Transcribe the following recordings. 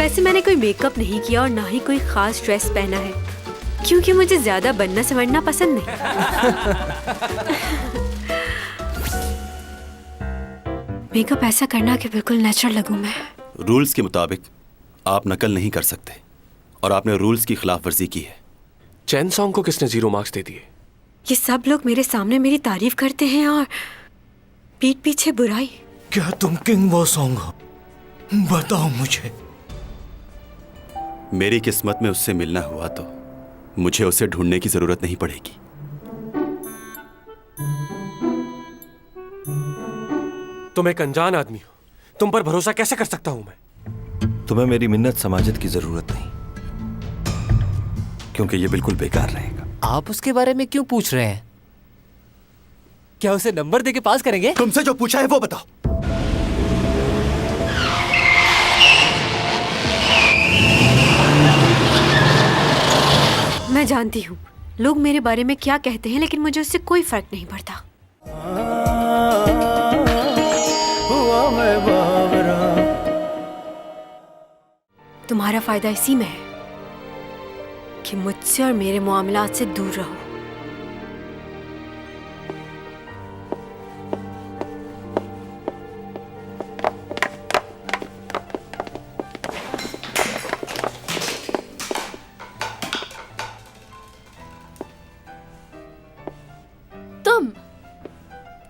वैसे मैंने कोई मेकअप नहीं किया और ना ही कोई खास ड्रेस पहना है, क्योंकि मुझे ज्यादा बनना संवरना पसंद नहीं। मेकअप ऐसा करना कि बिल्कुल नेचुरल लगूं मैं। रूल्स के मुताबिक आप नकल नहीं कर सकते और आपने रूल्स की खिलाफ वर्जी की है। चैन सॉन्ग को किसने 0 मार्क्स दे दिए? ये सब लोग मेरे सामने मेरी तारीफ करते हैं और पीठ पीछे बुराई। क्या तुम किंग वो सॉन्ग हो? बताओ मुझे। मेरी किस्मत में उससे मिलना हुआ तो मुझे उसे ढूंढने की जरूरत नहीं पड़ेगी। तुम एक अनजान आदमी हो, तुम पर भरोसा कैसे कर सकता हूं मैं? तुम्हें मेरी मिन्नत समाजत की जरूरत नहीं, क्योंकि ये बिल्कुल बेकार रहेगा। आप उसके बारे में क्यों पूछ रहे हैं? क्या उसे नंबर देके पास करेंगे? तुमसे जो पूछा है वो बताओ। मैं जानती हूँ लोग मेरे बारे में क्या कहते हैं, लेकिन मुझे उससे कोई फर्क नहीं पड़ता। तुम्हारा फायदा इसी में है कि मुझसे और मेरे मामलात से दूर रहो। तुम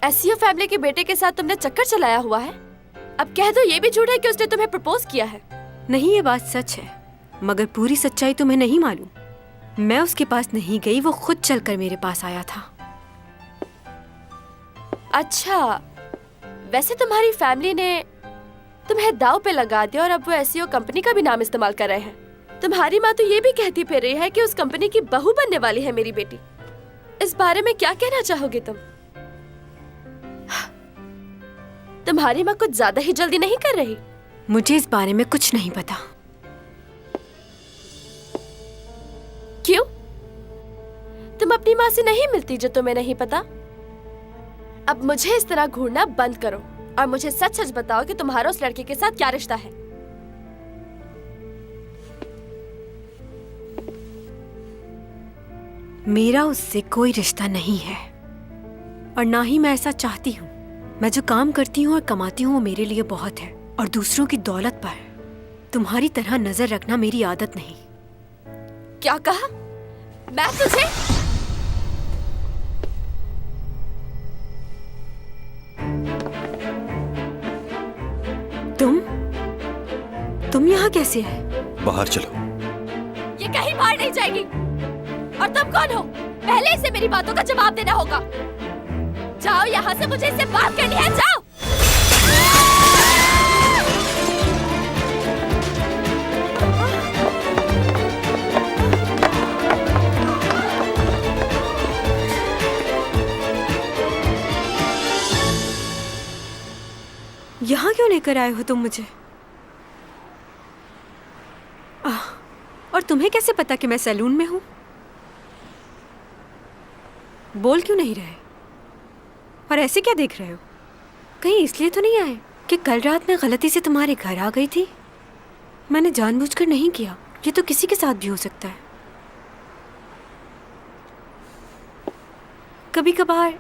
एसईओ फैमिली के बेटे के साथ तुमने चक्कर चलाया हुआ है। अब कह दो ये भी झूठ है कि उसने तुम्हें प्रपोज किया है। नहीं, ये बात सच है, मगर पूरी सच्चाई तुम्हें नहीं मालूम। मैं उसके पास नहीं गई, वो खुद चलकर मेरे पास आया था। अच्छा, वैसे तुम्हारी फैमिली ने तुम्हें दाव पे लगा दिया और अब वो एसईओ कंपनी का भी नाम इस्तेमाल कर रहे हैं। तुम्हारी माँ तो ये भी कहती फिर रही है कि उस कंपनी की बहू बनने वाली है मेरी बेटी। इस बारे में क्या कहना चाहोगे तुम? तुम्हारी माँ कुछ ज्यादा ही जल्दी नहीं कर रही? मुझे इस बारे में कुछ नहीं पता। क्यों? तुम अपनी माँ से नहीं मिलती जो तुम्हें नहीं पता? अब मुझे इस तरह घूरना बंद करो और मुझे सच सच बताओ कि तुम्हारा उस लड़के के साथ क्या रिश्ता है। मेरा उससे कोई रिश्ता नहीं है और ना ही मैं ऐसा चाहती हूँ। मैं जो काम करती हूँ और कमाती हूँ वो मेरे लिए बहुत है, और दूसरों की दौलत पर तुम्हारी तरह नजर रखना मेरी आदत नहीं। क्या कहा? मैं तुझे तुम यहाँ कैसे है? बाहर चलो। ये कहीं बाहर नहीं जाएगी। और तुम कौन हो? पहले इसे मेरी बातों का जवाब देना होगा। जाओ यहाँ से, मुझे इससे बात करनी है। जाओ। यहाँ क्यों लेकर आए हो तुम मुझे? और तुम्हें कैसे पता कि मैं सैलून में हूँ? बोल क्यों नहीं रहे? और ऐसे क्या देख रहे हो? कहीं इसलिए तो नहीं आए कि कल रात मैं गलती से तुम्हारे घर आ गई थी? मैंने जानबूझकर नहीं किया। ये तो किसी के साथ भी हो सकता है। कभी कभार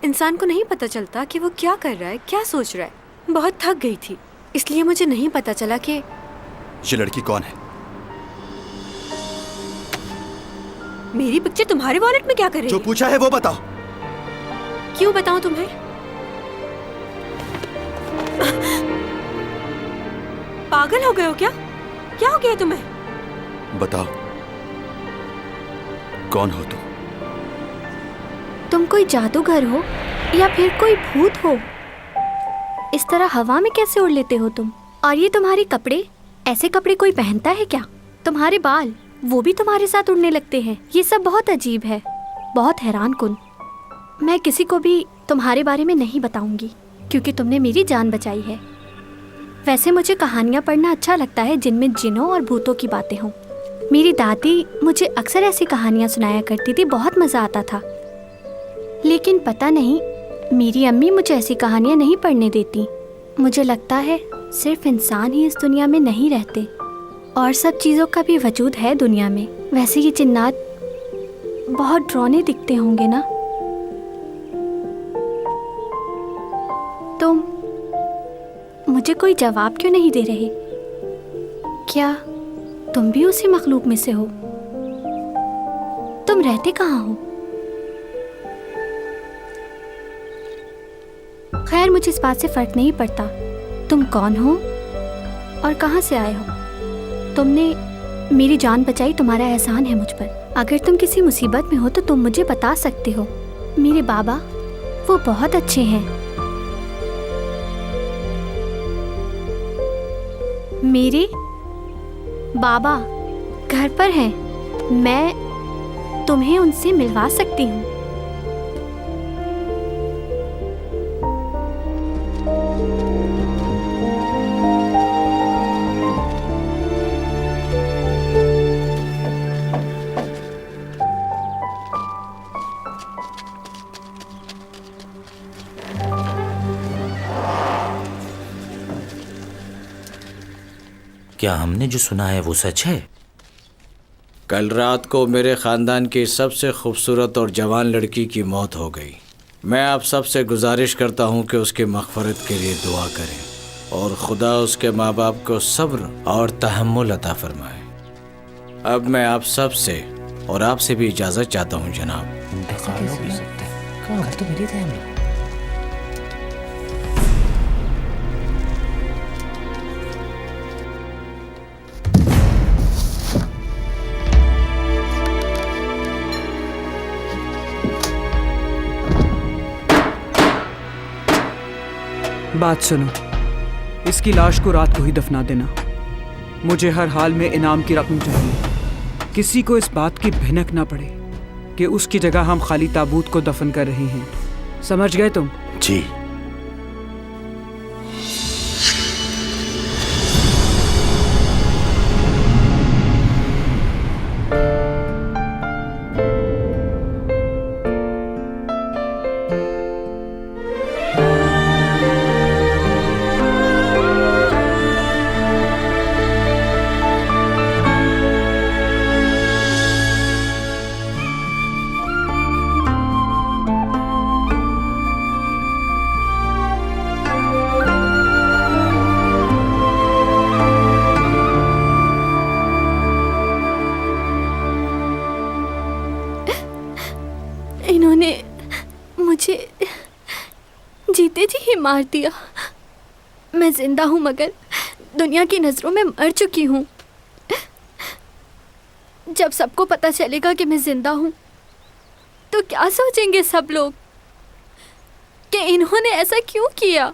इंसान को नहीं पता चलता कि वो क्या कर रहा है, क्या सोच रहा है। बहुत थक गई थी, इसलिए मुझे नहीं पता चला कि ये लड़की कौन है? मेरी पिक्चर तुम्हारे वॉलेट में क्या कर रही जो है? पूछा है वो बताओ। क्यों बताऊं तुम्हें? पागल हो गए हो क्या? क्या हो गया तुम्हें? बताओ, कौन हो तुम? तुम कोई जादूगर हो या फिर कोई भूत हो? इस तरह हवा में कैसे उड़ लेते हो तुम? और ये तुम्हारे कपड़े, ऐसे कपड़े कोई पहनता है क्या? तुम्हारे बाल, वो भी तुम्हारे साथ उड़ने लगते हैं। ये सब बहुत अजीब है, बहुत हैरान कुन। मैं किसी को भी तुम्हारे बारे में नहीं बताऊंगी, क्योंकि तुमने मेरी जान बचाई है। वैसे मुझे कहानियाँ पढ़ना अच्छा लगता है जिनमें जिनों और भूतों की बातें हों। मेरी दादी मुझे अक्सर ऐसी कहानियाँ सुनाया करती थी, बहुत मज़ा आता था। लेकिन पता नहीं, मेरी अम्मी मुझे ऐसी कहानियाँ नहीं पढ़ने देती। मुझे लगता है सिर्फ इंसान ही इस दुनिया में नहीं रहते, और सब चीज़ों का भी वजूद है दुनिया में। वैसे ये जिन्नात बहुत डरावने दिखते होंगे ना? तुम मुझे कोई जवाब क्यों नहीं दे रहे? क्या तुम भी उसी मखलूक में से हो? तुम रहते कहाँ हो? खैर, मुझे इस बात से फर्क नहीं पड़ता तुम कौन हो और कहाँ से आए हो। तुमने मेरी जान बचाई, तुम्हारा एहसान है मुझ पर। अगर तुम किसी मुसीबत में हो तो तुम मुझे बता सकते हो। मेरे बाबा वो बहुत अच्छे हैं। मेरे बाबा घर पर हैं। मैं तुम्हें उनसे मिलवा सकती हूँ। क्या हमने जो सुना है वो सच है? कल रात को मेरे ख़ानदान की सबसे खूबसूरत और जवान लड़की की मौत हो गई। मैं आप सबसे गुजारिश करता हूँ कि उसकी मग़फ़िरत के लिए दुआ करें और खुदा उसके माँ बाप को सब्र और तहम्मुल अता फरमाए। अब मैं आप सब से और आपसे भी इजाज़त चाहता हूँ जनाब। घर तो मेरे थे हम लोग। बात सुनो, इसकी लाश को रात को ही दफना देना। मुझे हर हाल में इनाम की रकम चाहिए। किसी को इस बात की भनक ना पड़े कि उसकी जगह हम खाली ताबूत को दफन कर रहे हैं। समझ गए तुम? जी। इन्होंने मुझे जीते जी ही मार दिया। मैं जिंदा हूँ मगर दुनिया की नज़रों में मर चुकी हूँ। जब सबको पता चलेगा कि मैं जिंदा हूँ तो क्या सोचेंगे सब लोग कि इन्होंने ऐसा क्यों किया।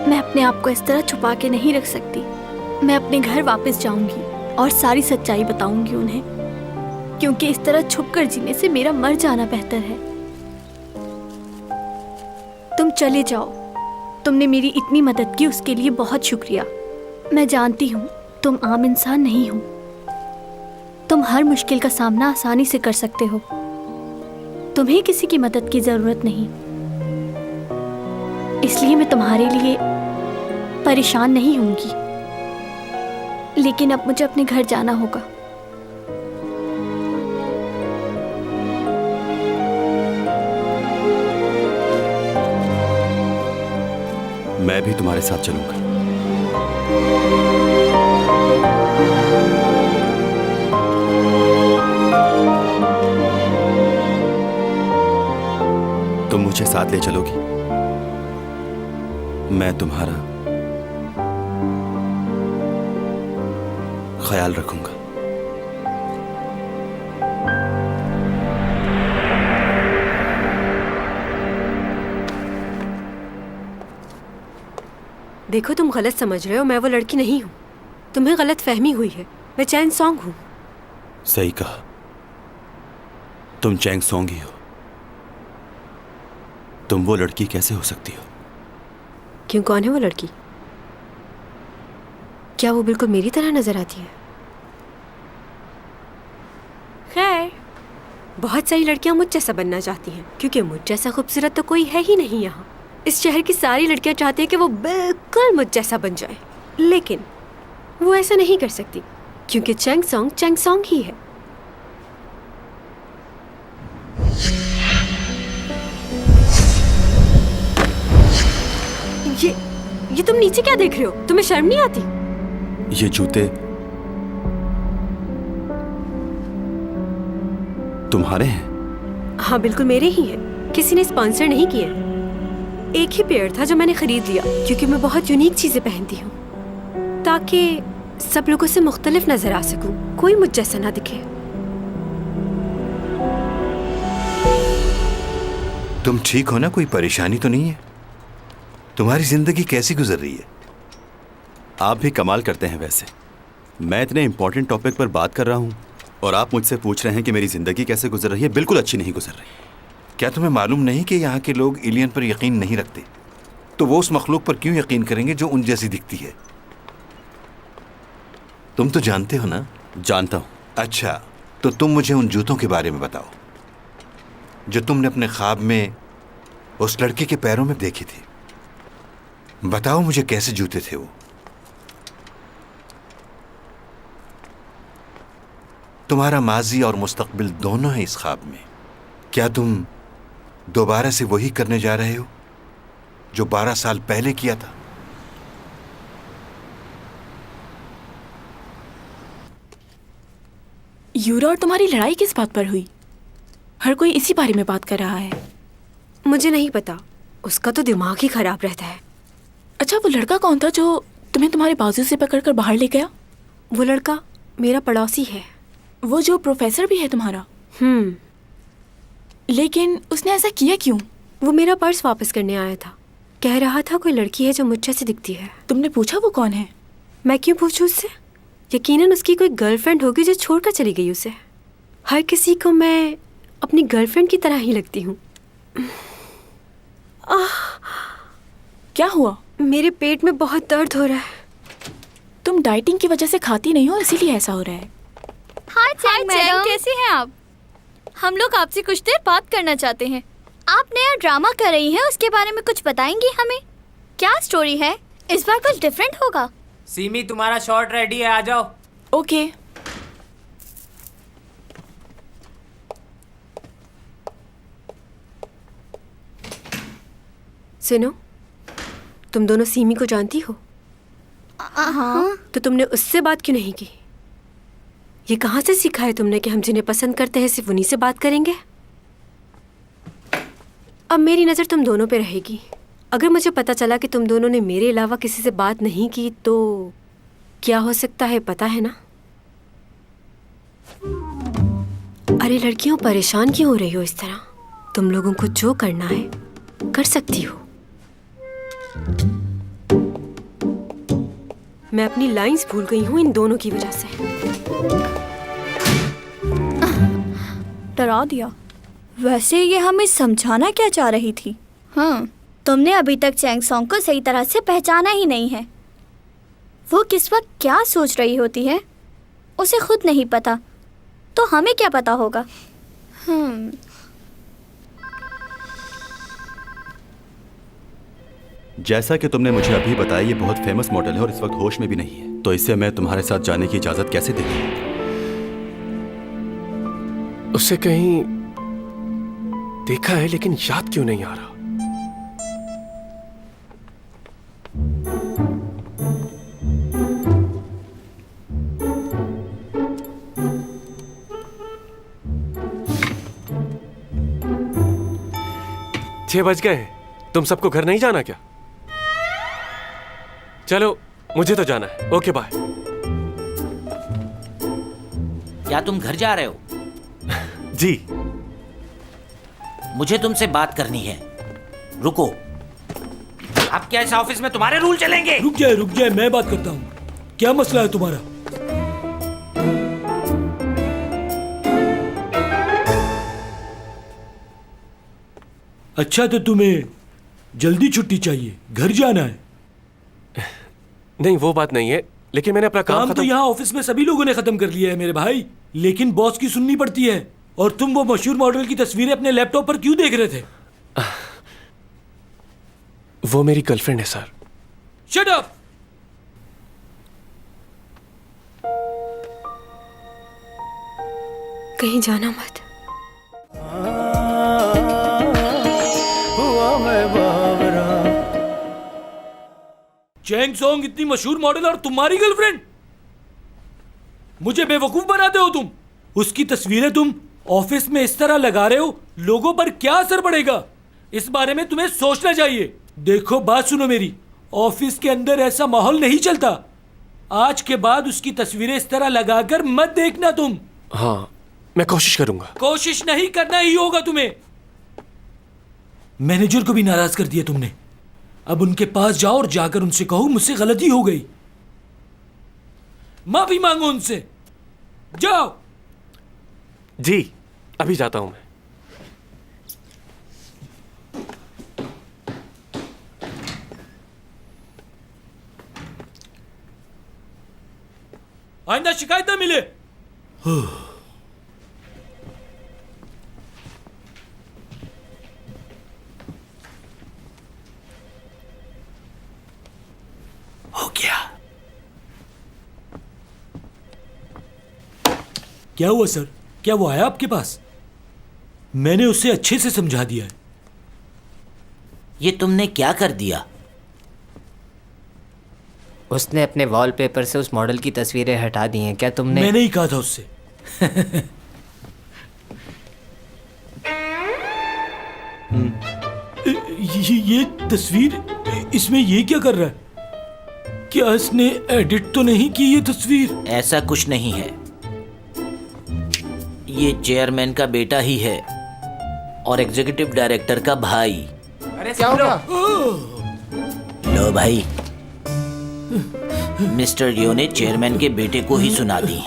मैं अपने आप को इस तरह छुपा के नहीं रख सकती। मैं अपने घर वापस जाऊंगी और सारी सच्चाई बताऊंगी उन्हें, क्योंकि इस तरह छुप कर जीने से मेरा मर जाना बेहतर है। तुम चले जाओ। तुमने मेरी इतनी मदद की, उसके लिए बहुत शुक्रिया। मैं जानती हूँ तुम आम इंसान नहीं हो। तुम हर मुश्किल का सामना आसानी से कर सकते हो। तुम्हें किसी की मदद की जरूरत नहीं, इसलिए मैं तुम्हारे लिए परेशान नहीं होंगी। लेकिन अब मुझे अपने घर जाना होगा। मैं भी तुम्हारे साथ चलूंगा। तुम मुझे साथ ले चलोगी? मैं तुम्हारा ख्याल रखूंगा। देखो तुम गलत समझ रहे हो, मैं वो लड़की नहीं हूँ। तुम्हें गलत फहमी हुई है। मैं चैंग सॉन्ग हूँ। सही कहा, तुम चैंग सॉन्ग ही हो। तुम वो लड़की कैसे हो सकती हो? क्यों, कौन है वो लड़की? क्या वो बिल्कुल मेरी तरह नजर आती है? खैर, बहुत सारी लड़कियां मुझ जैसा बनना चाहती हैं, क्योंकि मुझ जैसा खूबसूरत तो कोई है ही नहीं यहाँ। इस शहर की सारी लड़कियां चाहती हैं कि वो बिल्कुल मुझ जैसा बन जाए, लेकिन वो ऐसा नहीं कर सकती, क्योंकि चैंग सॉन्ग ही है। ये तुम नीचे क्या देख रहे हो? तुम्हें शर्म नहीं आती? ये जूते तुम्हारे हैं? हाँ, बिल्कुल मेरे ही हैं। किसी ने स्पॉन्सर नहीं किए। एक ही पेयर था जो मैंने खरीद लिया, क्योंकि मैं बहुत यूनिक चीजें पहनती हूँ, ताकि सब लोगों से मुख्तलिफ नजर आ सकूं, कोई मुझ जैसा ना दिखे। तुम ठीक हो ना? कोई परेशानी तो नहीं है? तुम्हारी जिंदगी कैसी गुजर रही है? आप भी कमाल करते हैं वैसे। मैं इतने इंपॉर्टेंट टॉपिक पर बात कर रहा हूँ और आप मुझसे पूछ रहे हैं कि मेरी जिंदगी कैसे गुजर रही है। बिल्कुल अच्छी नहीं गुजर रही। क्या तुम्हें मालूम नहीं कि यहाँ के लोग एलियन पर यकीन नहीं रखते? तो वो उस मखलूक पर क्यों यकीन करेंगे जो उन जैसी दिखती है? तुम तो जानते हो ना? जानता हूँ। अच्छा, तो तुम मुझे उन जूतों के बारे में बताओ जो तुमने अपने ख्वाब में उस लड़के के पैरों में देखे थे। बताओ मुझे, कैसे जूते थे वो? तुम्हारा माजी और मुस्तकबिल दोनों है इस ख्वाब में। क्या तुम दोबारा से वही करने जा रहे हो जो 12 साल पहले किया था? यूरा और तुम्हारी लड़ाई किस बात पर हुई? हर कोई इसी बारे में बात कर रहा है। मुझे नहीं पता, उसका तो दिमाग ही खराब रहता है। अच्छा, वो लड़का कौन था जो तुम्हें तुम्हारे बाजू से पकड़कर बाहर ले गया? वो लड़का मेरा पड़ोसी है। वो जो प्रोफेसर भी है तुम्हारा? लेकिन उसने ऐसा किया क्यों? वो मेरा पर्स वापस करने आया था। कह रहा था कोई लड़की है जो मुझ जैसी दिखती है। तुमने पूछा वो कौन है? मैं क्यों पूछूं उससे? यकीनन उसकी कोई गर्लफ्रेंड होगी जो छोड़कर चली गई उसे। हर किसी को मैं अपनी गर्लफ्रेंड की तरह ही लगती हूँ। क्या हुआ? मेरे पेट में बहुत दर्द हो रहा है। तुम डाइटिंग की वजह से खाती नहीं हो, इसीलिए ऐसा हो रहा है। हाय चैंग मैडम, कैसी हैं आप? हम लोग आपसे कुछ देर बात करना चाहते हैं। आप नया ड्रामा कर रही हैं, उसके बारे में कुछ बताएंगी हमें? क्या स्टोरी है? इस बार कुछ डिफरेंट होगा। सीमी, तुम्हारा शॉट रेडी है, आ जाओ। ओके। सुनो, तुम दोनों सीमी को जानती हो? हाँ। तो तुमने उससे बात क्यों नहीं की? ये कहाँ से सीखा है तुमने कि हम जिन्हें पसंद करते हैं सिर्फ उन्हीं से बात करेंगे? अब मेरी नज़र तुम दोनों पे रहेगी। अगर मुझे पता चला कि तुम दोनों ने मेरे अलावा किसी से बात नहीं की तो क्या हो सकता है पता है ना? अरे लड़कियों, परेशान क्यों हो रही हो इस तरह? तुम लोगों को जो करना है कर सकती हो। मैं अपनी लाइंस भूल गई हूँ इन दोनों की वजह से। डरा दिया। वैसे ये हमें समझाना क्या चाह रही थी? तुमने अभी तक चैंग सॉन्ग को सही तरह से पहचाना ही नहीं है। वो किस वक्त क्या सोच रही होती है उसे खुद नहीं पता, तो हमें क्या पता होगा? जैसा कि तुमने मुझे अभी बताया, ये बहुत फेमस मॉडल है और इस वक्त होश में भी नहीं है, तो इसे मैं तुम्हारे साथ जाने की इजाजत कैसे दे दूं? उससे कहीं देखा है लेकिन याद क्यों नहीं आ रहा। छह बज गए हैं, तुम सबको घर नहीं जाना क्या? चलो, मुझे तो जाना है। Okay bye. क्या तुम घर जा रहे हो? जी। मुझे तुमसे बात करनी है, रुको। अब क्या इस ऑफिस में तुम्हारे रूल चलेंगे? रुक जाए, मैं बात करता हूँ। क्या मसला है तुम्हारा? अच्छा, तो तुम्हें जल्दी छुट्टी चाहिए, घर जाना है? नहीं, वो बात नहीं है, लेकिन मैंने अपना काम तो यहाँ ऑफिस में सभी लोगों ने खत्म कर लिया है मेरे भाई, लेकिन बॉस की सुननी पड़ती है। और तुम वो मशहूर मॉडल की तस्वीरें अपने लैपटॉप पर क्यों देख रहे थे? वो मेरी गर्लफ्रेंड है सर। Shut up! कहीं जाना मत। चैंग सॉन्ग इतनी मशहूर मॉडल और तुम्हारी गर्लफ्रेंड? मुझे बेवकूफ बनाते हो तुम। उसकी तस्वीरें तुम ऑफिस में इस तरह लगा रहे हो, लोगों पर क्या असर पड़ेगा, इस बारे में तुम्हें सोचना चाहिए। देखो, बात सुनो मेरी, ऑफिस के अंदर ऐसा माहौल नहीं चलता। आज के बाद उसकी तस्वीरें इस तरह लगाकर मत देखना तुम। हाँ, मैं कोशिश करूंगा। कोशिश नहीं करना ही होगा तुम्हें। मैनेजर को भी नाराज कर दिया तुमने। अब उनके पास जाओ और जाकर उनसे कहो मुझसे गलती हो गई, माफी मांगो उनसे। जाओ। जी, अभी जाता हूं मैं। आइंदा शिकायत ना मिले। हो गया। क्या हुआ सर? क्या वो आया आपके पास? मैंने उसे अच्छे से समझा दिया है। ये तुमने क्या कर दिया? उसने अपने वॉलपेपर से उस मॉडल की तस्वीरें हटा दी हैं। क्या तुमने? मैंने ही कहा था उससे। ये तस्वीर, इसमें ये क्या कर रहा है? क्या इसने एडिट तो नहीं की ये तस्वीर? ऐसा कुछ नहीं है, ये चेयरमैन का बेटा ही है और एग्जीक्यूटिव डायरेक्टर का भाई। अरे क्या हो रहा? लो भाई, मिस्टर लियो ने चेयरमैन के बेटे को ही सुना दी।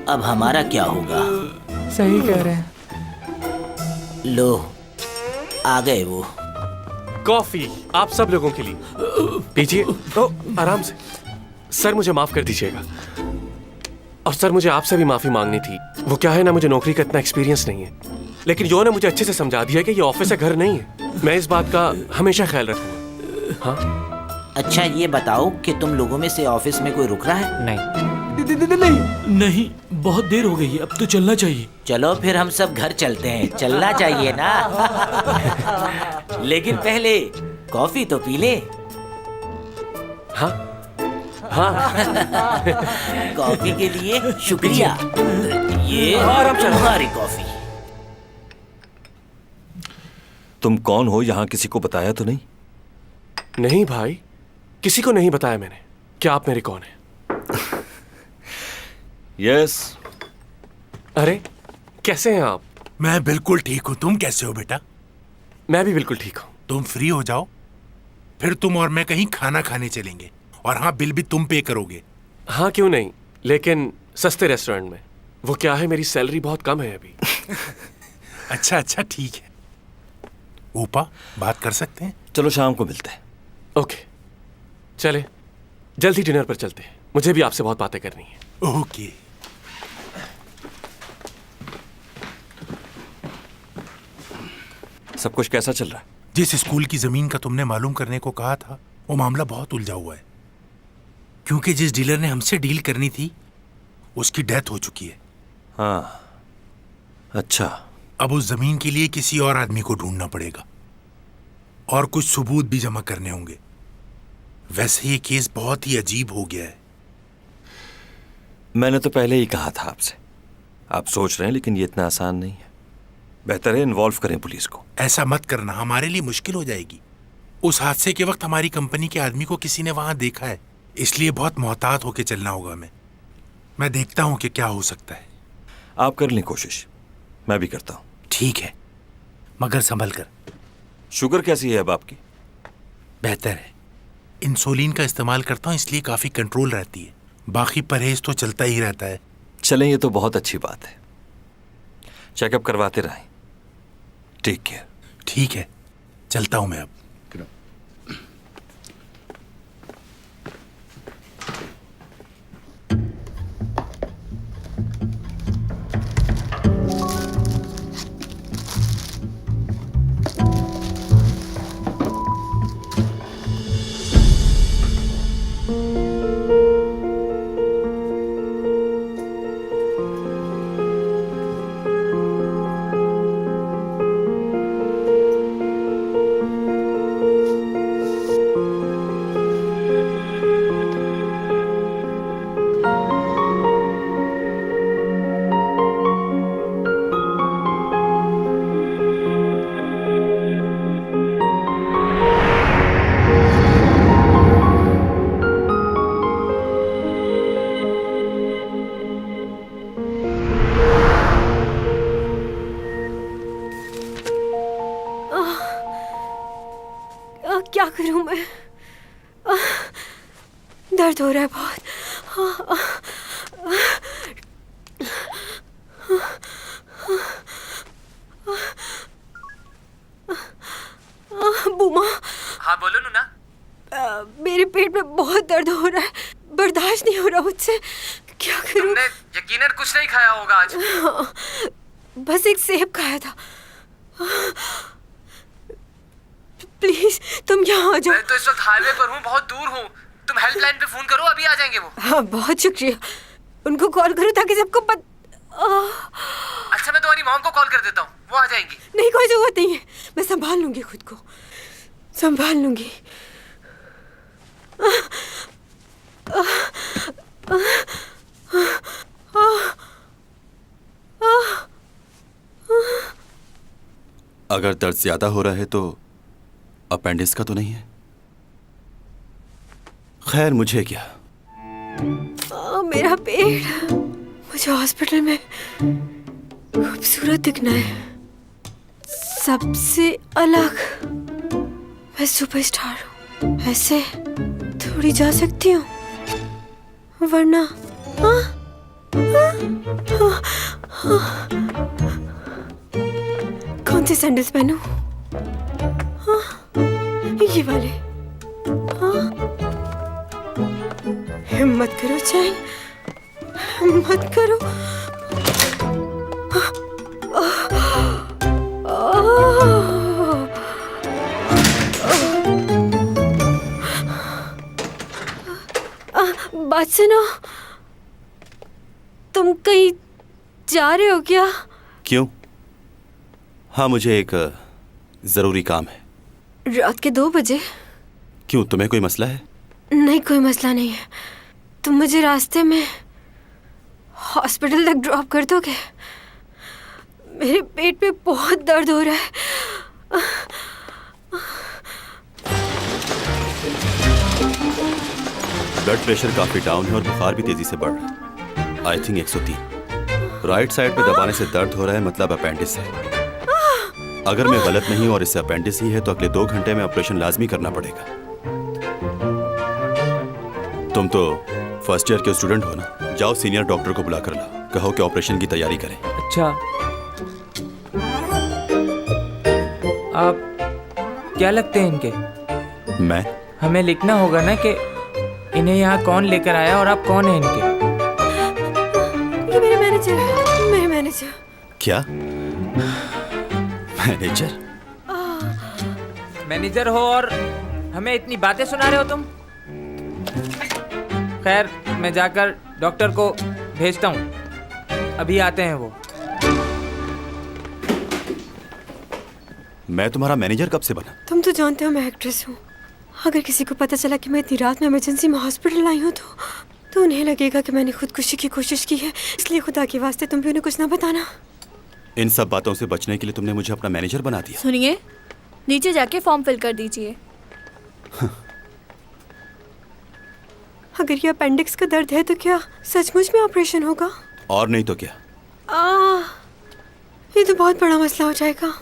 अब हमारा क्या होगा? सही कह रहे हैं। लो, आ गए वो। कॉफी आप सब लोगों के लिए पीजिए। तो आराम से। सर, मुझे माफ कर दीजिएगा। और सर, मुझे आपसे भी माफी मांगनी थी। वो क्या है ना, मुझे नौकरी का इतना एक्सपीरियंस नहीं है, लेकिन यो ने मुझे अच्छे से समझा दिया कि ये ऑफिस है, घर नहीं है। मैं इस बात का हमेशा ख्याल रखूंगा। हाँ, अच्छा ये बताओ कि तुम लोगों में से ऑफिस में कोई रुक रहा है? नहीं, बहुत देर हो गई है, अब तो चलना चाहिए। चलो फिर हम सब घर चलते हैं। चलना चाहिए ना। लेकिन पहले कॉफी तो पी ले। हाँ हाँ। कॉफी के लिए शुक्रिया। ये तुम्हारी कॉफी। तुम कौन हो? यहाँ किसी को बताया तो नहीं? नहीं भाई, किसी को नहीं बताया मैंने। क्या आप मेरे कौन हैं? यस। अरे कैसे हैं आप? मैं बिल्कुल ठीक हूँ। तुम कैसे हो बेटा? मैं भी बिल्कुल ठीक हूँ। तुम फ्री हो जाओ, फिर तुम और मैं कहीं खाना खाने चलेंगे। और हाँ, बिल भी तुम पे करोगे। हाँ क्यों नहीं, लेकिन सस्ते रेस्टोरेंट में। वो क्या है, मेरी सैलरी बहुत कम है अभी। अच्छा ठीक है। ऊपा, बात कर सकते हैं? चलो शाम को मिलते हैं। ओके, चले जल्दी डिनर पर चलते हैं। मुझे भी आपसे बहुत बातें करनी है। ओके। सब कुछ कैसा चल रहा है? जिस स्कूल की जमीन का तुमने मालूम करने को कहा था, वो मामला बहुत उलझा हुआ है। क्योंकि जिस डीलर ने हमसे डील करनी थी, उसकी डेथ हो चुकी है। हाँ, अच्छा। अब उस जमीन के लिए किसी और आदमी को ढूंढना पड़ेगा और कुछ सबूत भी जमा करने होंगे। वैसे ये केस बहुत ही अजीब हो गया है। मैंने तो पहले ही कहा था आपसे। आप सोच रहे हैं, लेकिन ये इतना आसान नहीं है। बेहतर है इन्वॉल्व करें पुलिस को। ऐसा मत करना, हमारे लिए मुश्किल हो जाएगी। उस हादसे के वक्त हमारी कंपनी के आदमी को किसी ने वहां देखा है, इसलिए बहुत मोहतात होकर चलना होगा। मैं देखता हूं कि क्या हो सकता है। आप कर लें कोशिश, मैं भी करता हूं। ठीक है, मगर संभल कर। शुगर कैसी है अब आपकी? बेहतर है। इंसुलिन का इस्तेमाल करता हूँ, इसलिए काफी कंट्रोल रहती है। बाकी परहेज तो चलता ही रहता है। चलें, ये तो बहुत अच्छी बात है। चेकअप करवाते रहें। Take care. ठीक है, चलता हूँ मैं अब। क्या करूं मैं? दर्द हो रहा है बहुत। बूमा। हाँ बोलो नूना। मेरे पेट में बहुत दर्द हो रहा है, बर्दाश्त नहीं हो रहा मुझसे। क्या करूं? तुमने यकीनन कुछ नहीं खाया होगा आज। बस एक सेब खाया था। प्लीज तुम यहाँ आ जाओ। मैं तो इस वक्त हाईवे पर हूँ, बहुत दूर हूँ। तुम हेल्पलाइन पे फोन करो, अभी आ जाएंगे वो। हाँ बहुत शुक्रिया। उनको कॉल करो ताकि सबको अच्छा मैं तुम्हारी मॉम को कॉल कर देता हूँ, वो आ जाएंगी। नहीं कोई जरूरत नहीं है, मैं संभाल लूंगी खुद को, संभाल लूंगी। अगर दर्द ज्यादा हो रहा है तो अपेंडिक्स का तो नहीं है? खैर मुझे क्या। मेरा पेट। मुझे हॉस्पिटल में खूबसूरत दिखना है, सबसे अलग। मैं सुपरस्टार हूँ, ऐसे थोड़ी जा सकती हूँ, वरना कौन से सैंडल्स पहनूं? ये वाले। हिम्मत करो चैन, हिम्मत करो। बात सुनो, तुम कहीं जा रहे हो क्या? क्यों? हाँ मुझे एक जरूरी काम है। रात के 2 बजे? क्यों, तुम्हें कोई मसला है? नहीं कोई मसला नहीं है। तुम मुझे रास्ते में हॉस्पिटल तक ड्रॉप कर दोगे? मेरे पेट में बहुत दर्द हो रहा है। ब्लड प्रेशर काफी डाउन है और बुखार भी तेजी से बढ़ रहा है। I think 103। राइट साइड पे दबाने से दर्द हो रहा है, मतलब अपेंडिस है। अगर मैं गलत नहीं हूं और इससे अपेंडिस ही है तो अगले 2 घंटे में ऑपरेशन लाजमी करना पड़ेगा। तुम तो फर्स्ट ईयर के स्टूडेंट हो ना, जाओ सीनियर डॉक्टर को बुला कर लाओ, कहो कि ऑपरेशन की तैयारी करें। अच्छा, आप क्या लगते हैं इनके? मैं? हमें लिखना होगा ना कि इन्हें यहाँ कौन लेकर आया और आप कौन हैं इनके। ये मेरे मैनेजर है, मेरे मैनेजर। क्या? मैनेजर? मैनेजर हो और हमें इतनी बातें सुना रहे हो तुम? खैर मैं जाकर डॉक्टर को भेजता हूँ, अभी आते हैं वो। मैं तुम्हारा मैनेजर कब से बना? तुम तो जानते हो मैं एक्ट्रेस हूँ। अगर किसी को पता चला कि मैं इतनी रात में इमरजेंसी में हॉस्पिटल आई हूँ तो उन्हें लगेगा कि मैंने खुदकुशी की कोशिश की है। इसलिए खुदा के वास्ते तुम भी उन्हें कुछ ना बताना। इन सब बातों से बचने के लिए तुमने मुझे अपना मैनेजर बना दिया। सुनिए, नीचे जाके फॉर्म फिल कर दीजिए। अगर ये अपेंडिक्स का दर्द है तो क्या सचमुच में ऑपरेशन होगा? और नहीं तो क्या। ये तो बहुत बड़ा मसला हो जाएगा।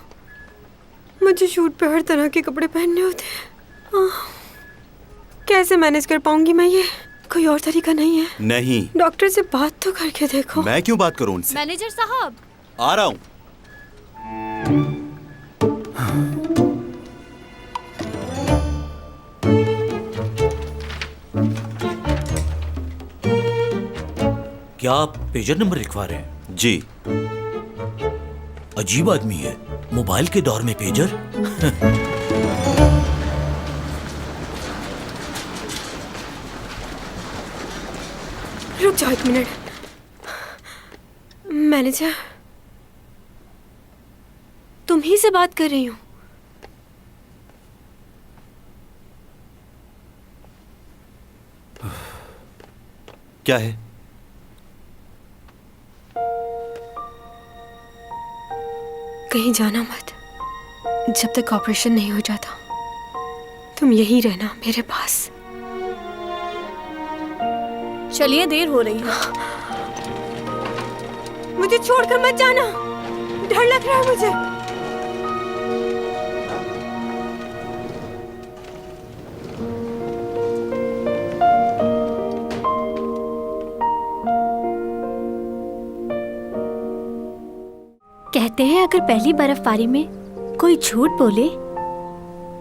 मुझे शूट पे हर तरह के कपड़े पहनने होते हैं। कैसे मैनेज कर पाऊंगी मैं ये? कोई और तरीका नहीं है? नहीं। डॉक्टर से बात तो करके देखो। मैं क्यों बात करूं उनसे? मैनेजर साहब, आ रहा हूं। क्या आप पेजर नंबर लिखवा रहे हैं? जी। अजीब आदमी है, मोबाइल के दौर में पेजर। रुक जाओ 1 मिनट। मैनेजर, तुम ही से बात कर रही हूँ। क्या है? कहीं जाना मत जब तक ऑपरेशन नहीं हो जाता। तुम यही रहना मेरे पास। चलिए, देर हो रही है। मुझे छोड़कर मत जाना, डर लग रहा है मुझे। कहते हैं अगर पहली बर्फबारी में कोई झूठ बोले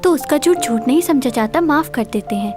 तो उसका झूठ झूठ नहीं समझा जाता, माफ कर देते हैं।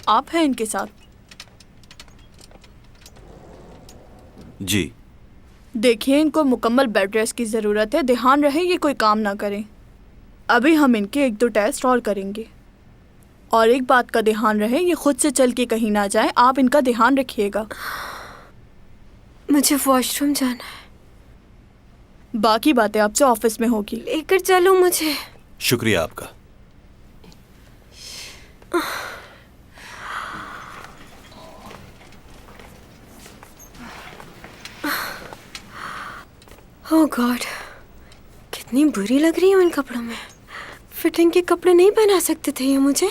आप हैं इनके साथ? जी। देखिए, इनको मुकम्मल बेड रेस्ट की ज़रूरत है। ध्यान रहे ये कोई काम ना करें। अभी हम इनके 1-2 टेस्ट और करेंगे। और एक बात का ध्यान रहे, ये खुद से चल के कहीं ना जाए। आप इनका ध्यान रखिएगा। मुझे वॉशरूम जाना है। बाकी बातें आपसे ऑफिस में होगी। लेकर चलो मुझे। शुक्रिया आपका। ओह गॉड, कितनी बुरी लग रही हूँ इन कपड़ों में। फिटिंग के कपड़े नहीं पहना सकते थे ये मुझे।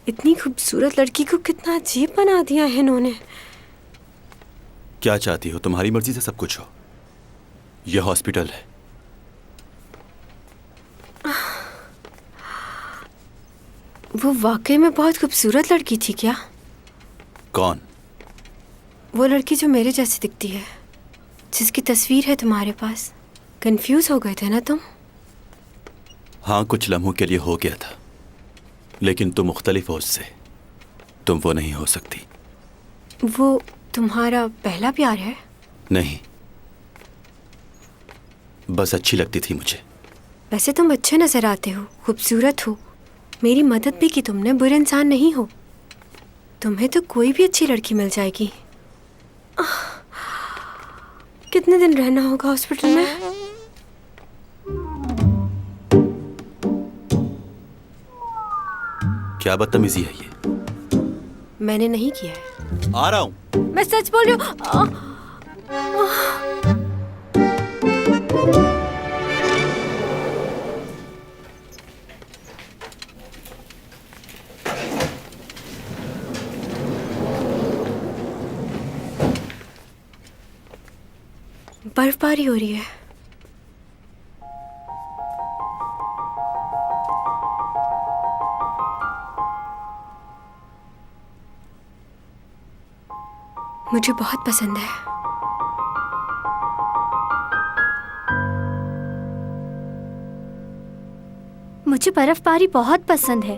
इतनी खूबसूरत लड़की को कितना अजीब बना दिया है इन्होंने। क्या चाहती हो? तुम्हारी मर्जी से सब कुछ हो। यह हॉस्पिटल है। वो वाकई में बहुत खूबसूरत लड़की थी क्या? कौन? वो लड़की जो मेरे जैसी दिखती है, जिसकी तस्वीर है तुम्हारे पास। कंफ्यूज हो गए थे ना तुम? हाँ, कुछ लम्हों के लिए हो गया था, लेकिन तुम मुख्तलिफ हो उससे। तुम वो नहीं हो सकती। वो तुम्हारा पहला प्यार है? नहीं, बस अच्छी लगती थी मुझे। वैसे तुम अच्छे नजर आते हो, खूबसूरत हो, मेरी मदद भी की तुमने। बुरे इंसान नहीं हो। तुम्हें तो कोई भी अच्छी लड़की मिल जाएगी। कितने दिन रहना होगा हॉस्पिटल में? क्या बदतमीजी है ये? मैंने नहीं किया है। आ रहा हूं। मैं सच बोल रही हूँ। बर्फबारी हो रही है। मुझे बहुत पसंद है। मुझे बर्फबारी बहुत पसंद है।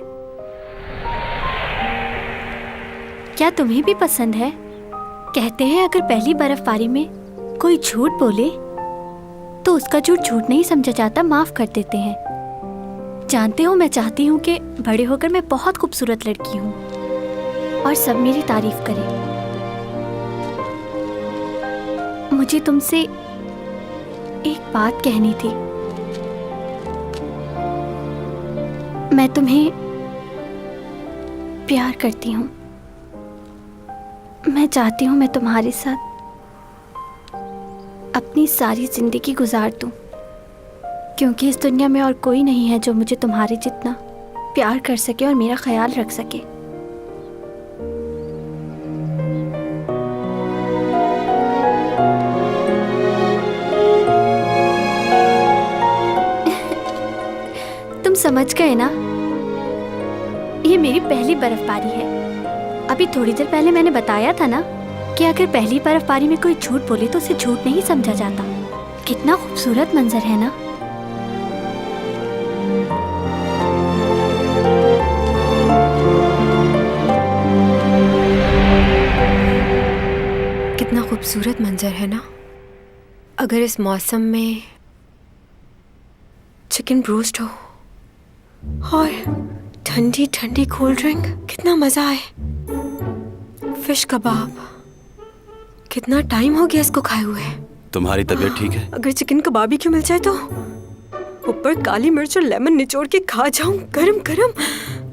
क्या तुम्हें भी पसंद है? कहते हैं अगर पहली बर्फबारी में कोई झूठ बोले तो उसका झूठ झूठ नहीं समझा जाता, माफ कर देते हैं। जानते हो, मैं चाहती हूँ कि बड़े होकर मैं बहुत खूबसूरत लड़की हूँ और सब मेरी तारीफ करें। मुझे तुमसे एक बात कहनी थी। मैं तुम्हें प्यार करती हूँ। मैं चाहती हूँ मैं तुम्हारे साथ अपनी सारी जिंदगी गुजार दूँ, क्योंकि इस दुनिया में और कोई नहीं है जो मुझे तुम्हारे जितना प्यार कर सके और मेरा ख्याल रख सके। तुम समझ गए ना? ये मेरी पहली बर्फबारी है। अभी थोड़ी देर पहले मैंने बताया था ना कि अगर पहली बर्फबारी में कोई झूठ बोले तो उसे झूठ नहीं समझा जाता। कितना खूबसूरत मंजर है ना? कितना खूबसूरत मंजर है ना? अगर इस मौसम में चिकन ब्रोस्ट हो और ठंडी ठंडी कोल्ड ड्रिंक, कितना मजा आए। फिश कबाब, कितना टाइम हो गया इसको खाए हुए। तुम्हारी तबीयत ठीक है? अगर चिकन कबाब ही क्यों मिल जाए तो ऊपर काली मिर्च और लेमन निचोड़ के खा जाऊं गरम गरम।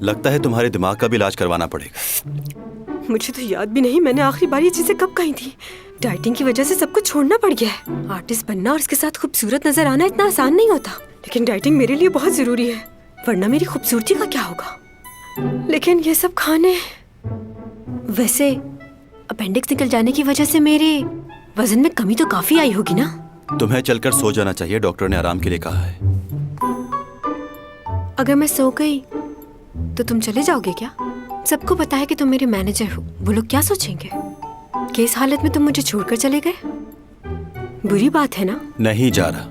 लगता है तुम्हारे दिमाग का भी इलाज करवाना पड़ेगा। मुझे तो याद भी नहीं मैंने आखिरी बार ये चीजें कब कही थी। डाइटिंग की वजह से सब कुछ छोड़ना पड़ गया है। आर्टिस्ट बनना और इसके साथ खूबसूरत नजर आना इतना आसान नहीं होता, लेकिन डाइटिंग मेरे लिए बहुत जरूरी है, वरना मेरी खूबसूरती का क्या होगा। लेकिन ये सब खाने, वैसे अपेंडिक्स निकल जाने की वजह से मेरे वजन में कमी तो काफी आई होगी ना? तुम्हें चलकर सो जाना चाहिए, डॉक्टर ने आराम के लिए कहा है। अगर मैं सो गई तो तुम चले जाओगे क्या? सबको पता है कि तुम मेरे मैनेजर हो, वो लोग क्या सोचेंगे कि इस हालत में तुम मुझे छोड़कर चले गए? बुरी बात है ना? नहीं जा रहा।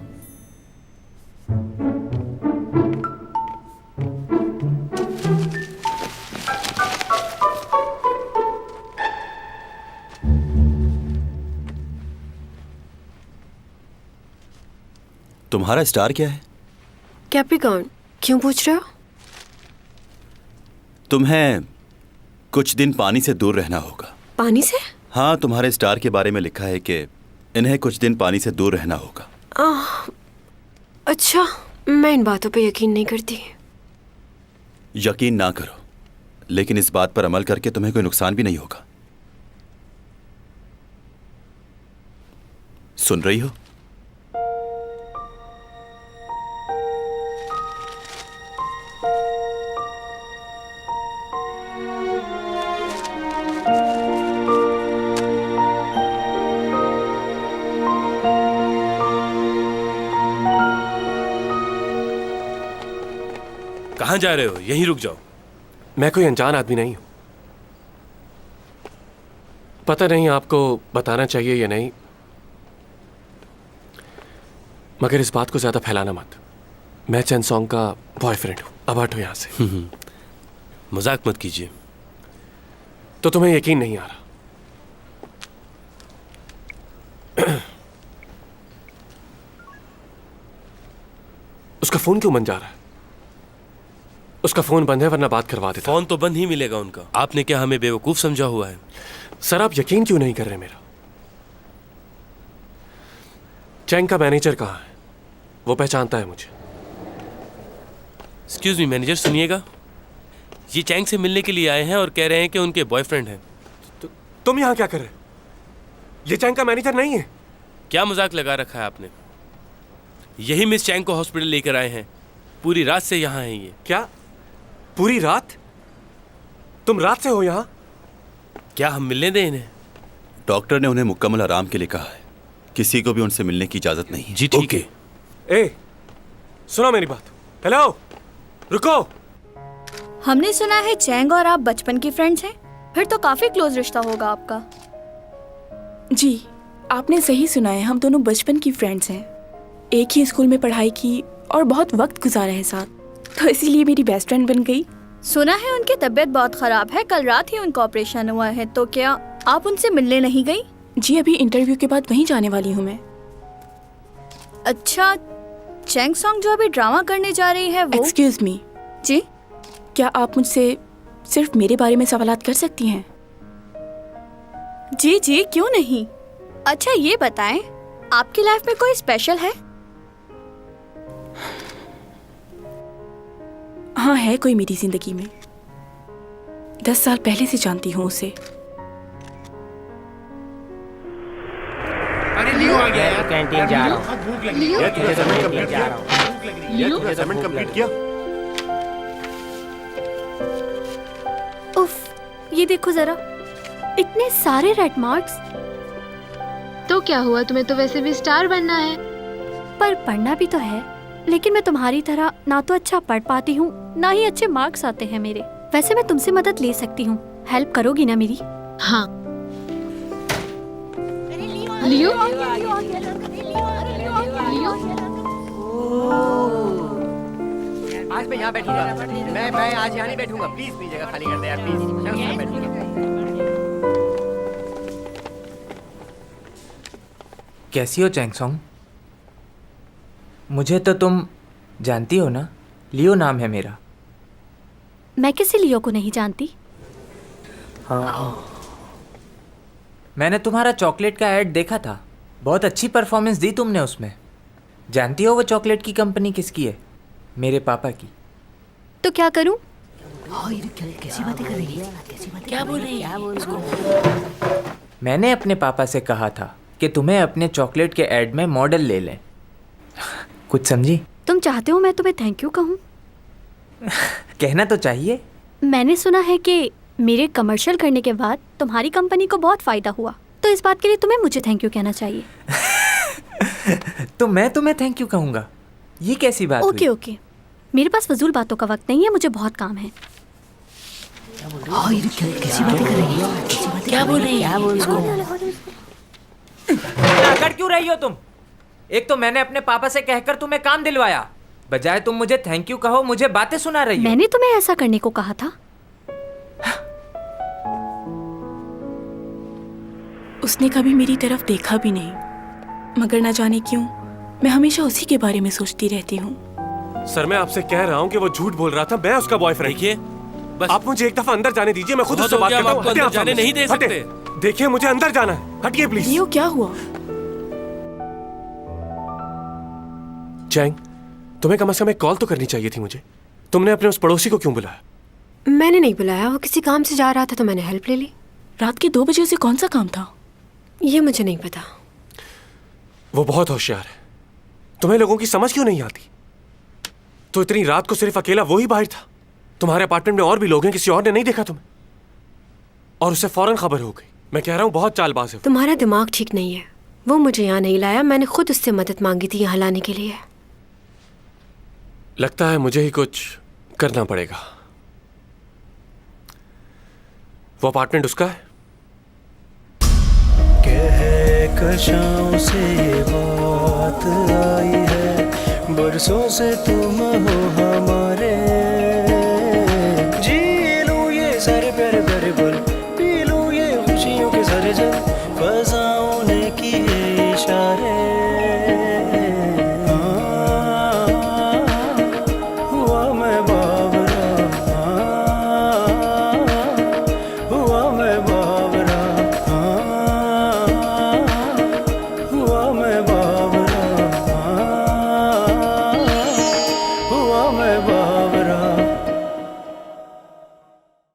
तुम्हारा स्टार क्या है? कैप्रिकॉर्न। क्यों पूछ रहे हो? तुम्हें कुछ दिन पानी से दूर रहना होगा। पानी से? हाँ, तुम्हारे स्टार के बारे में लिखा है कि इन्हें कुछ दिन पानी से दूर रहना होगा। अच्छा, मैं इन बातों पे यकीन नहीं करती। यकीन ना करो, लेकिन इस बात पर अमल करके तुम्हें कोई नुकसान भी नहीं होगा। सुन रही हो? कहाँ जा रहे हो? यहीं रुक जाओ। मैं कोई अनजान आदमी नहीं हूं। पता नहीं आपको बताना चाहिए या नहीं, मगर इस बात को ज्यादा फैलाना मत। मैं चेंगसोंग का बॉयफ्रेंड हूं। अब हटो यहां से। मजाक मत कीजिए। तो तुम्हें यकीन नहीं आ रहा? उसका फोन क्यों बंद जा रहा है? उसका फोन बंद है, वरना बात करवा देता। फोन तो बंद ही मिलेगा उनका। आपने क्या हमें बेवकूफ समझा हुआ है? सर, आप यकीन क्यों नहीं कर रहे मेरा? चैंग का मैनेजर कहाँ है? वो पहचानता है मुझे। एक्सक्यूज मी मैनेजर, सुनिएगा। ये चैंग से मिलने के लिए आए हैं और कह रहे हैं कि उनके बॉयफ्रेंड हैं। तुम यहाँ क्या कर रहे हो? ये चैंग का मैनेजर नहीं है। क्या मजाक लगा रखा है आपने? यही मिस चैंग को हॉस्पिटल लेकर आए हैं। पूरी रात से यहाँ हैं ये। क्या पूरी रात? तुम रात से हो यहाँ? क्या हम मिलने दें इन्हें? डॉक्टर ने उन्हें मुकम्मल आराम के लिए कहा है। किसी को भी उनसे मिलने की इजाजत नहीं है। जी ठीक है। ए, सुनो मेरी बात। हेलो, रुको। हमने सुना है चैंग और आप बचपन के फ्रेंड्स हैं। फिर तो काफी क्लोज रिश्ता होगा आपका। जी, आपने सही सुना है। हम दोनों बचपन की फ्रेंड्स हैं। एक ही स्कूल में पढ़ाई की और बहुत वक्त गुजारा है साथ, तो इसीलिए मेरी बेस्ट फ्रेंड बन गई। सुना है उनकी तबीयत बहुत खराब है। कल रात ही उनका ऑपरेशन हुआ है, तो क्या आप उनसे मिलने नहीं गई? जी, अभी इंटरव्यू के बाद वहीं जाने वाली हूँ मैं। अच्छा, चैंग सॉन्ग जो अभी ड्रामा करने जा रही है वो। एक्सक्यूज मी, जी, क्या आप मुझसे सिर्फ मेरे बारे में सवालात कर सकती हैं? जी जी, क्यों नहीं। अच्छा ये बताएं, आपकी लाइफ में कोई स्पेशल है? हाँ, है कोई मेरी जिंदगी में। 10 साल पहले से जानती हूँ उसे। अरे लियो आ गया यार, कैंटीन जा रहा हूँ। बहुत भूख लगी है। तूने असाइनमेंट कंप्लीट किया? तूने असाइनमेंट कंप्लीट किया? उफ, ये देखो जरा, इतने सारे रेड मार्क्स। तो क्या हुआ, तुम्हें तो वैसे भी स्टार बनना है। पर पढ़ना भी तो है, लेकिन मैं तुम्हारी तरह ना तो अच्छा पढ़ पाती हूँ, ना ही अच्छे मार्क्स आते हैं मेरे। वैसे मैं तुमसे मदद ले सकती हूँ, हेल्प करोगी ना मेरी? हाँ। लियो, आज मैं यहाँ बैठूंगा। मैं आज यहाँ नहीं बैठूंगा। प्लीज मेरी जगह खाली कर दे यार, प्लीज। यहाँ बैठूंगा। कैसी हो चैंगसोंग? मुझे तो तुम जानती हो ना, लियो नाम है मेरा। मैं किसी लियो को नहीं जानती। हाँ, मैंने तुम्हारा चॉकलेट का ऐड देखा था, बहुत अच्छी परफॉर्मेंस दी तुमने उसमें। जानती हो वो चॉकलेट की कंपनी किसकी है? मेरे पापा की। तो क्या करूं? कैसी बातें कर रही है? क्या बोल रही है? मैंने अपने पापा से कहा था कि तुम्हें अपने चॉकलेट के ऐड में मॉडल ले लें। कुछ समझी? तुम चाहते हो मैं तुम्हें थैंक यू कहूं? कहना तो चाहिए। मैंने सुना है कि मेरे कमर्शियल करने के बाद तुम्हारी कंपनी को बहुत फायदा हुआ, तो इस बात के लिए तुम्हें मुझे थैंक यू कहना चाहिए। तो मैं तुम्हें थैंक यू कहूंगा? ये कैसी बात ओके हुई? ओके, मेरे पास फजूल बातों का वक्त नहीं है, मुझे बहुत काम है। कैसी बातें कर रही है? क्या बोल रही है? अकड़ क्यों रही हो तुम? एक तो मैंने अपने पापा से कहकर तुम्हें काम दिलवाया, बजाय तुम मुझे थैंक यू कहो मुझे बातें सुना रही हो। मैंने तुम्हें ऐसा करने को कहा था? उसने कभी मेरी तरफ देखा भी नहीं, मगर ना जाने क्यों मैं हमेशा उसी के बारे में सोचती रहती हूँ। सर मैं आपसे कह रहा हूँ कि वो झूठ बोल रहा था, मैं उसका बॉयफ्रेंड। देखिए, बस आप मुझे एक दफा अंदर जाने दीजिए, मैं खुद बहुत उससे हो बात गया, करता हूँ। आपको हटिए अंदर आप जाने सामने नहीं से। दे सकते। हटिए। देखिए मुझे अंदर जाना है, हटिए प्लीज। लियो क्या हुआ? चैंग, तुम्हें कम से कम एक कॉल तो करनी चाहिए थी मुझे। तुमने अपने उस पड़ोसी को क्यों बुलाया? मैंने नहीं बुलाया, वो किसी काम से जा रहा था तो मैंने हेल्प ले ली। रात के 2 बजे उसे कौन सा काम था? ये मुझे नहीं पता। वो बहुत होशियार है, तुम्हें लोगों की समझ क्यों नहीं आती? तो इतनी रात को सिर्फ अकेला वो ही बाहर था? तुम्हारे अपार्टमेंट में और भी लोग हैं, किसी और ने नहीं देखा तुम्हें? और उससे फौरन खबर हो गई। मैं कह रहा हूँ बहुत चालबाज है। तुम्हारा दिमाग ठीक नहीं है। वो मुझे यहाँ नहीं लाया, मैंने खुद उससे मदद मांगी थी यहाँ लाने के लिए। लगता है मुझे ही कुछ करना पड़ेगा। वो अपार्टमेंट उसका है? कशाओं से ये बात आई है, बरसों से तुम हो हमारे। जी लूं ये सारे प्यारे प्यारे पल, पी लूं ये खुशियों के सारे जल, फज़ाओं ने किए इशारे। हुआ मैं बावरा, हुआ मैं बावरा, हुआ मैं बावरा, हुआ मैं बावरा।